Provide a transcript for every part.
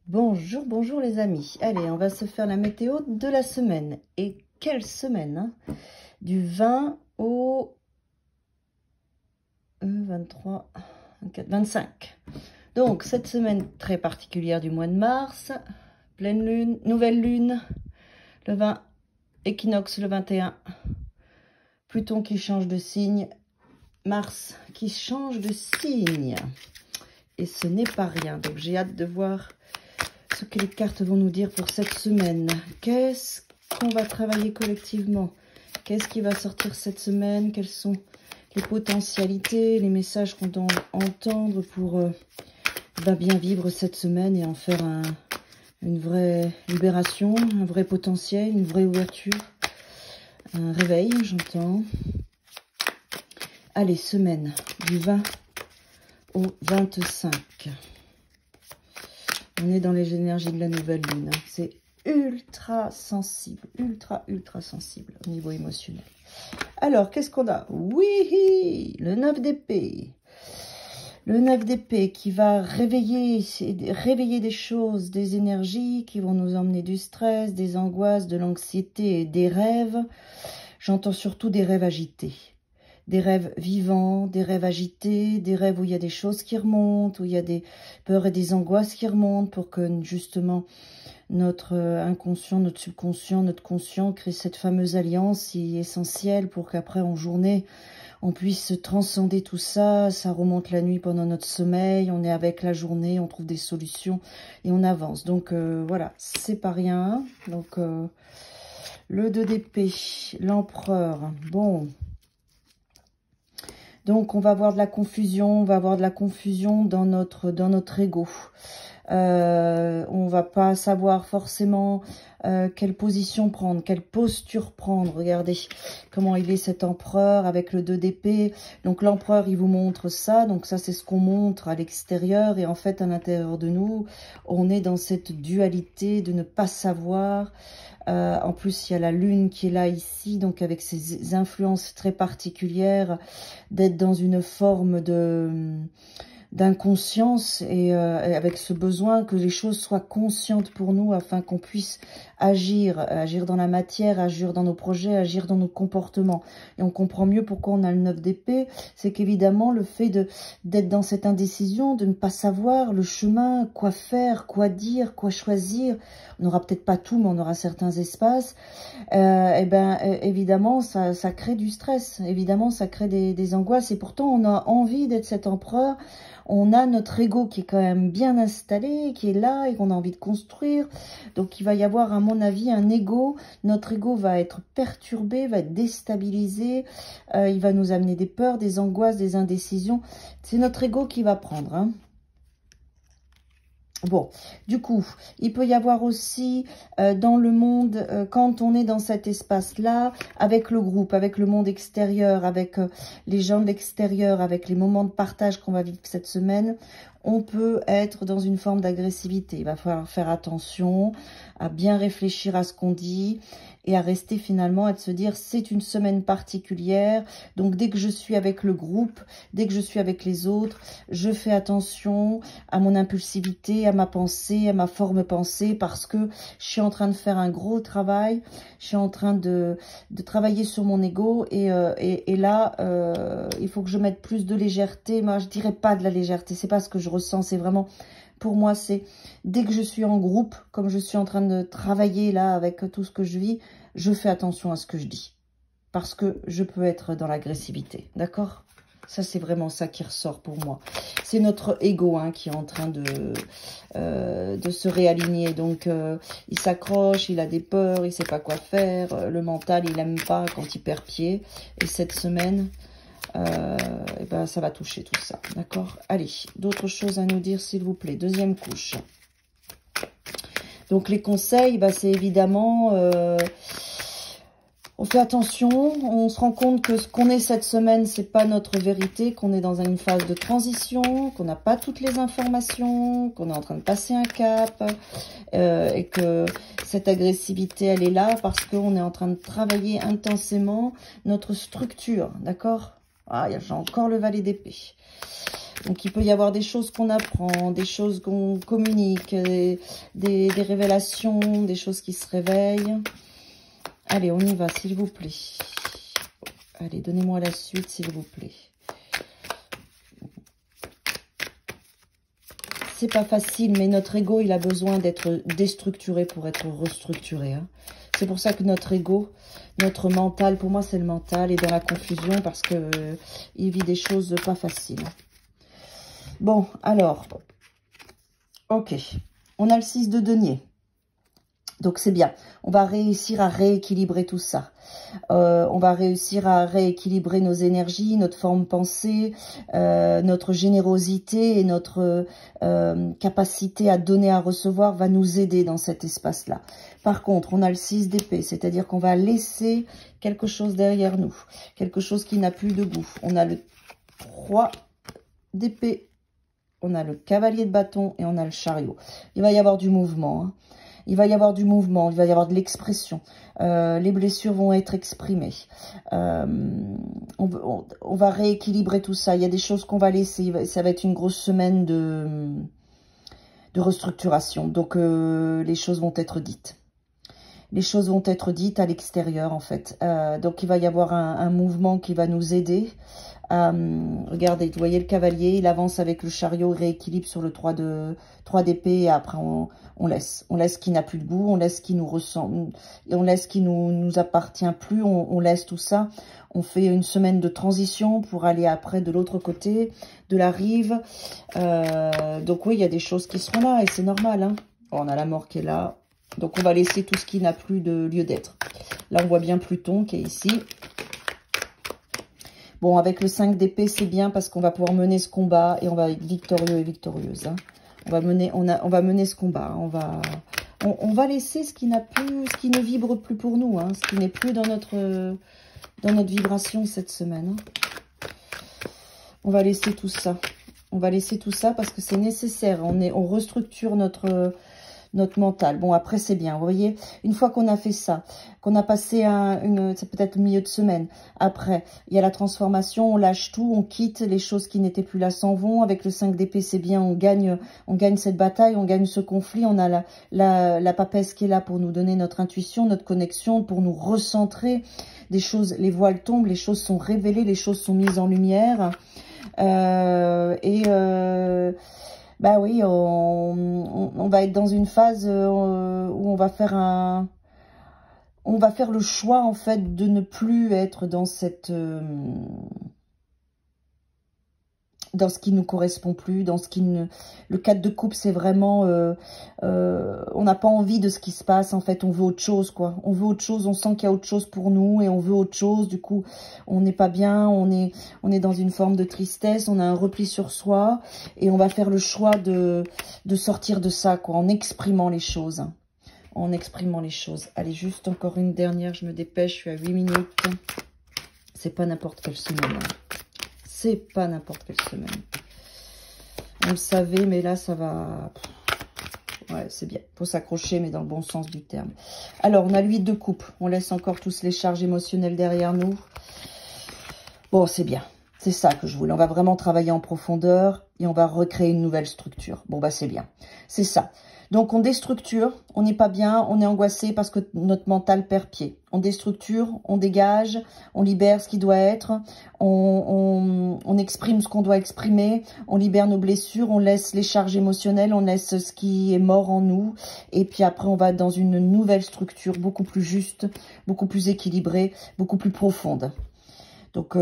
Bonjour, bonjour les amis. Allez, on va se faire la météo de la semaine. Et quelle semaine, hein? Du 20 au 23, 24, 25. Donc, cette semaine très particulière du mois de mars. Pleine lune, nouvelle lune, le 20, équinoxe le 21. Pluton qui change de signe, Mars qui change de signe. Et ce n'est pas rien. Donc, j'ai hâte de voir ce que les cartes vont nous dire pour cette semaine. Qu'est-ce qu'on va travailler collectivement? Qu'est-ce qui va sortir cette semaine? Quelles sont les potentialités, les messages qu'on doit entendre pour bien vivre cette semaine et en faire une vraie libération, un vrai potentiel, une vraie ouverture, un réveil, j'entends. Allez, semaine du 20 au 25. On est dans les énergies de la nouvelle lune. Hein. C'est ultra sensible, ultra sensible au niveau émotionnel. Alors, qu'est-ce qu'on a? Oui, le 9 d'épée. Le 9 d'épée qui va réveiller des choses, des énergies qui vont nous emmener du stress, des angoisses, de l'anxiété et des rêves. J'entends surtout des rêves agités. Des rêves vivants, des rêves agités, des rêves où il y a des choses qui remontent, où il y a des peurs et des angoisses qui remontent pour que justement notre inconscient, notre subconscient, notre conscient crée cette fameuse alliance si essentielle pour qu'après en journée, on puisse transcender tout ça. Ça remonte la nuit pendant notre sommeil, on est avec la journée, on trouve des solutions et on avance. Donc voilà, c'est pas rien. Donc le 2 d'épée, l'empereur, bon... Donc, on va avoir de la confusion, dans notre ego. On va pas savoir forcément quelle position prendre, quelle posture prendre. Regardez comment il est cet empereur avec le 2 d'épée. Donc, l'empereur, il vous montre ça. Donc, ça, c'est ce qu'on montre à l'extérieur. Et en fait, à l'intérieur de nous, on est dans cette dualité de ne pas savoir. En plus, il y a la lune qui est là ici, donc avec ses influences très particulières, d'être dans une forme d'inconscience et avec ce besoin que les choses soient conscientes pour nous afin qu'on puisse agir dans la matière, agir dans nos projets, agir dans nos comportements. Et on comprend mieux pourquoi on a le 9 d'épée, c'est qu'évidemment le fait d'être dans cette indécision, de ne pas savoir le chemin, quoi faire, quoi dire, quoi choisir, on n'aura peut-être pas tout, mais on aura certains espaces, évidemment ça crée du stress, évidemment ça crée des angoisses, et pourtant on a envie d'être cet empereur. On a notre ego qui est quand même bien installé, qui est là et qu'on a envie de construire. Donc, il va y avoir, à mon avis, un ego. Notre ego va être perturbé, va être déstabilisé. Il va nous amener des peurs, des angoisses, des indécisions. C'est notre ego qui va prendre, hein. Bon, du coup, il peut y avoir aussi dans le monde, quand on est dans cet espace-là, avec le groupe, avec le monde extérieur, avec les gens de l'extérieur, avec les moments de partage qu'on va vivre cette semaine, on peut être dans une forme d'agressivité. Il va falloir faire attention à bien réfléchir à ce qu'on dit et à rester finalement, à se dire c'est une semaine particulière. Donc dès que je suis avec le groupe, dès que je suis avec les autres, je fais attention à mon impulsivité, à ma pensée, à ma forme pensée, parce que je suis en train de faire un gros travail, je suis en train de travailler sur mon ego et là, il faut que je mette plus de légèreté. Moi, je dirais pas de la légèreté, c'est pas ce que je ressens, c'est vraiment... Pour moi, c'est dès que je suis en groupe, comme je suis en train de travailler là avec tout ce que je vis, je fais attention à ce que je dis. Parce que je peux être dans l'agressivité, d'accord? Ça, c'est vraiment ça qui ressort pour moi. C'est notre ego hein, qui est en train de se réaligner. Donc, il s'accroche, il a des peurs, il sait pas quoi faire. Le mental, il aime pas quand il perd pied. Et cette semaine... ça va toucher tout ça, d'accord? Allez, d'autres choses à nous dire, s'il vous plaît. Deuxième couche. Donc, les conseils, c'est évidemment... on fait attention, on se rend compte que ce qu'on est cette semaine, c'est pas notre vérité, qu'on est dans une phase de transition, qu'on n'a pas toutes les informations, qu'on est en train de passer un cap, et que cette agressivité, elle est là parce qu'on est en train de travailler intensément notre structure, d'accord? Ah, j'ai encore le valet d'épée. Donc, il peut y avoir des choses qu'on apprend, des choses qu'on communique, des révélations, des choses qui se réveillent. Allez, on y va, s'il vous plaît. Allez, donnez-moi la suite, s'il vous plaît. C'est pas facile, mais notre ego, il a besoin d'être déstructuré pour être restructuré. Hein. C'est pour ça que notre ego, notre mental, pour moi c'est le mental, est dans la confusion parce que il vit des choses pas faciles. Bon, alors, ok, on a le 6 de denier. Donc c'est bien, on va réussir à rééquilibrer tout ça. On va réussir à rééquilibrer nos énergies, notre forme pensée, notre générosité et notre capacité à donner, à recevoir va nous aider dans cet espace-là. Par contre, on a le 6 d'épée, c'est-à-dire qu'on va laisser quelque chose derrière nous, quelque chose qui n'a plus de goût. On a le 3 d'épée, on a le cavalier de bâton et on a le chariot. Il va y avoir du mouvement, hein. Il va y avoir du mouvement, il va y avoir de l'expression. Les blessures vont être exprimées. On va rééquilibrer tout ça. Il y a des choses qu'on va laisser. Ça va être une grosse semaine de restructuration. Donc, les choses vont être dites. Les choses vont être dites à l'extérieur, en fait. Donc, il va y avoir un mouvement qui va nous aider. Regardez, vous voyez le cavalier, il avance avec le chariot, il rééquilibre sur le 3 d'épée et après on laisse ce qui n'a plus de goût, on laisse ce qui nous ressemble, on laisse ce qui nous appartient plus, on laisse tout ça. On fait une semaine de transition pour aller après de l'autre côté de la rive. Donc oui, il y a des choses qui seront là et c'est normal. Hein. Oh, on a la mort qui est là. Donc on va laisser tout ce qui n'a plus de lieu d'être. Là on voit bien Pluton qui est ici. Bon, avec le 5 d'épée, c'est bien parce qu'on va pouvoir mener ce combat et on va être victorieux et victorieuse. Hein. On va mener ce combat. Hein. On va laisser ce qui n'a plus, ce qui ne vibre plus pour nous, hein, ce qui n'est plus dans notre vibration cette semaine. Hein. On va laisser tout ça. On va laisser tout ça parce que c'est nécessaire. On restructure notre mental. Bon, après, c'est bien. Vous voyez, une fois qu'on a fait ça, qu'on a passé c'est peut-être le milieu de semaine. Après, il y a la transformation, on lâche tout, on quitte, les choses qui n'étaient plus là s'en vont. Avec le 5 d'épée, c'est bien, on gagne cette bataille, on gagne ce conflit. On a la papesse qui est là pour nous donner notre intuition, notre connexion, pour nous recentrer. Des choses, les voiles tombent, les choses sont révélées, les choses sont mises en lumière. Bah oui, on va être dans une phase où on va faire le choix en fait de ne plus être dans dans ce qui nous correspond plus, dans ce qui ne... Le 4 de coupe, c'est vraiment... on n'a pas envie de ce qui se passe, en fait. On veut autre chose, quoi. On veut autre chose, on sent qu'il y a autre chose pour nous et on veut autre chose. Du coup, on n'est pas bien, on est dans une forme de tristesse, on a un repli sur soi et on va faire le choix de sortir de ça, quoi, en exprimant les choses. Hein. En exprimant les choses. Allez, juste encore une dernière, je me dépêche, je suis à 8 minutes. C'est pas n'importe quelle semaine. Hein. C'est pas n'importe quelle semaine. On le savait, mais là, ça va... Ouais, c'est bien. Faut s'accrocher, mais dans le bon sens du terme. Alors, on a l'huile de coupe. On laisse encore tous les charges émotionnelles derrière nous. Bon, c'est bien. C'est ça que je voulais. On va vraiment travailler en profondeur et on va recréer une nouvelle structure. Bon, bah, c'est bien. C'est ça. Donc, on déstructure, on n'est pas bien, on est angoissé parce que notre mental perd pied. On déstructure, on dégage, on libère ce qui doit être, on exprime ce qu'on doit exprimer, on libère nos blessures, on laisse les charges émotionnelles, on laisse ce qui est mort en nous. Et puis après, on va dans une nouvelle structure beaucoup plus juste, beaucoup plus équilibrée, beaucoup plus profonde. Donc,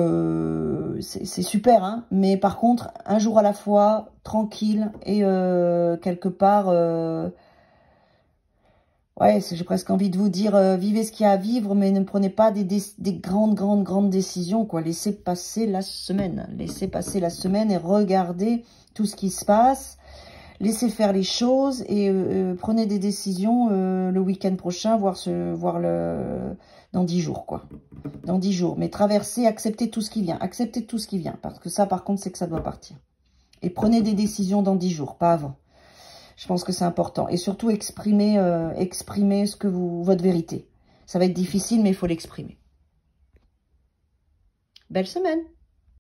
c'est super, hein. Mais par contre, un jour à la fois, tranquille et quelque part... ouais, j'ai presque envie de vous dire, vivez ce qu'il y a à vivre, mais ne prenez pas des grandes décisions, quoi. Laissez passer la semaine. Laissez passer la semaine et regardez tout ce qui se passe. Laissez faire les choses et prenez des décisions le week-end prochain, voire dans 10 jours, quoi. Dans 10 jours. Mais traversez, acceptez tout ce qui vient. Acceptez tout ce qui vient. Parce que ça, par contre, c'est que ça doit partir. Et prenez des décisions dans 10 jours, pas avant. Je pense que c'est important. Et surtout, exprimez votre vérité. Ça va être difficile, mais il faut l'exprimer. Belle semaine!